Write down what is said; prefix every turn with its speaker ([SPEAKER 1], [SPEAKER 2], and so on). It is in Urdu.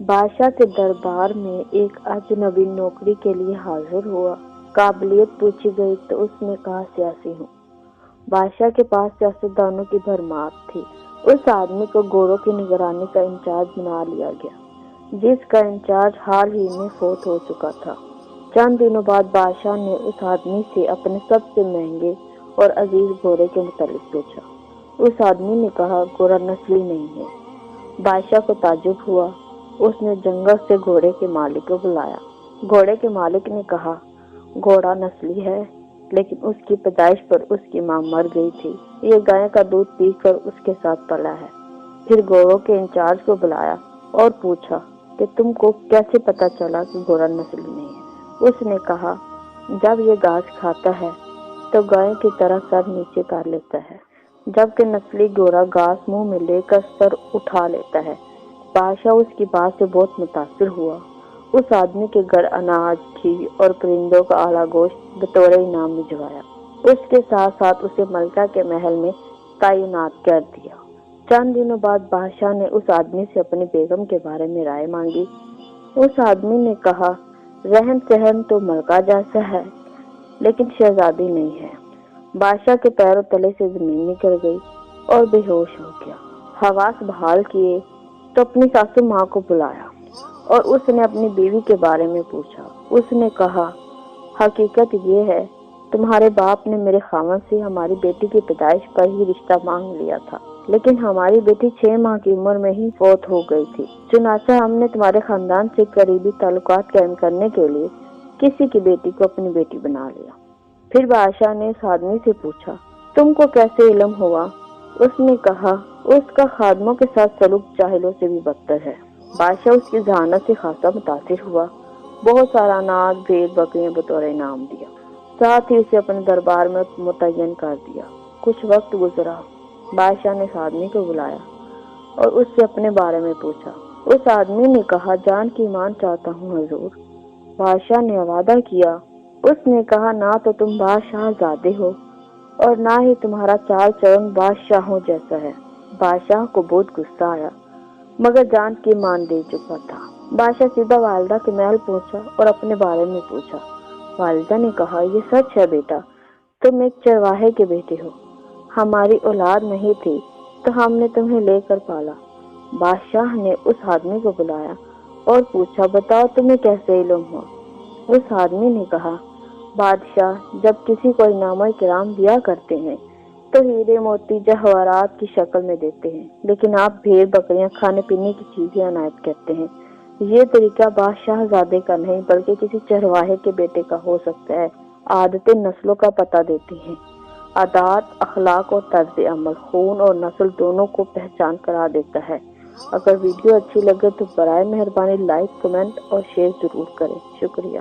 [SPEAKER 1] بادشاہ کے دربار میں ایک اجنبی نوکری کے لیے حاضر ہوا۔ قابلیت پوچھی گئی تو اس نے کہا سیاسی ہوں۔ بادشاہ کے پاس سیاستدانوں کی بھرمار تھی۔ اس آدمی کو گوروں کی نگرانی کا انچارج بنا لیا گیا، جس کا انچارج حال ہی میں فوت ہو چکا تھا۔ چند دنوں بعد بادشاہ نے اس آدمی سے اپنے سب سے مہنگے اور عزیز گھوڑے کے متعلق پوچھا۔ اس آدمی نے کہا گھوڑا نسلی نہیں ہے۔ بادشاہ کو تعجب ہوا۔ اس نے جنگل سے گھوڑے کے مالک کو بلایا۔ گھوڑے کے مالک نے کہا گھوڑا نسلی ہے، لیکن اس کی پیدائش پر اس کی ماں مر گئی تھی۔ یہ گائے کا دودھ پی کر اس کے ساتھ پلا ہے۔ پھر گھوڑوں کے انچارج کو بلایا اور پوچھا کہ تم کو کیسے پتا چلا کہ گھوڑا نسلی نہیں ہے؟ اس نے کہا جب یہ گھاس کھاتا ہے تو گائے کی طرح سر نیچے کر لیتا ہے، جبکہ نسلی گھوڑا گھاس منہ میں لے کر سر اٹھا لیتا ہے۔ بادشاہ اس کی بات سے بہت متاثر ہوا۔ اس آدمی کے گھر اناج، گھی اور پرندوں کا اعلیٰ گوشت بطور انعام بھجوایا۔ اس کے ساتھ ساتھ اسے ملکہ کے محل میں تعینات کر دیا۔ چند دنوں بعد بادشاہ نے اس آدمی سے اپنی بیگم کے بارے میں رائے مانگی۔ اس آدمی نے کہا رہن سہن تو ملکہ جیسا ہے، لیکن شہزادی نہیں ہے۔ بادشاہ کے پیروں تلے سے زمین نکل گئی اور بے ہوش ہو گیا۔ حواس بحال کیے تو اپنی ساسو ماں کو بلایا اور اس نے اپنی بیوی کے بارے میں پوچھا۔ اس نے کہا حقیقت یہ ہے تمہارے باپ نے میرے خاوند سے ہماری بیٹی کی پیدائش پر ہی رشتہ مانگ لیا تھا، لیکن ہماری بیٹی 6 ماہ کی عمر میں ہی فوت ہو گئی تھی۔ چنانچہ ہم نے تمہارے خاندان سے قریبی تعلقات قائم کرنے کے لیے کسی کی بیٹی کو اپنی بیٹی بنا لیا۔ پھر بادشاہ نے اس آدمی سے پوچھا تم کو کیسے علم ہوا؟ اس نے کہا اس کا خادموں کے ساتھ سلوک جاہلوں سے بھی بدتر ہے۔ بادشاہ اس کی ذہانت سے خاصا متاثر ہوا۔ بہت سارا اناج، بھیڑ بکریاں بطور انعام دیا، ساتھ ہی اسے اپنے دربار میں متعین کر دیا۔ کچھ وقت گزرا۔ بادشاہ نے اس آدمی کو بلایا اور اس سے اپنے بارے میں پوچھا۔ اس آدمی نے کہا جان کی ایمان چاہتا ہوں حضور۔ بادشاہ نے وعدہ کیا۔ اس نے کہا نہ تو تم بادشاہ زادے ہو اور نہ ہی تمہارا چال چلن بادشاہوں جیسا ہے۔ بادشاہ کو بہت غصہ آیا، مگر جان کی ایمان دے چکا تھا۔ بادشاہ سیدھا والدہ کے محل پہنچا اور اپنے بارے میں پوچھا۔ والدہ نے کہا یہ سچ ہے بیٹا، تم ایک چرواہے کے بیٹے ہو۔ ہماری اولاد نہیں تھی تو ہم نے تمہیں لے کر پالا۔ بادشاہ نے اس آدمی کو بلایا اور پوچھا بتاؤ تمہیں کیسے علم ہوا؟ اس آدمی نے کہا بادشاہ جب کسی کو انعام کرام دیا کرتے ہیں تو ہیرے موتی جواہرات کی شکل میں دیتے ہیں، لیکن آپ بھیڑ بکریاں کھانے پینے کی چیزیں عنایت کرتے ہیں۔ یہ طریقہ بادشاہ زادے کا نہیں بلکہ کسی چرواہے کے بیٹے کا ہو سکتا ہے۔ عادتیں نسلوں کا پتہ دیتی ہیں۔ عادات، اخلاق اور طرز عمل خون اور نسل دونوں کو پہچان کرا دیتا ہے۔ اگر ویڈیو اچھی لگے تو برائے مہربانی لائک، کمنٹ اور شیئر ضرور کریں۔ شکریہ۔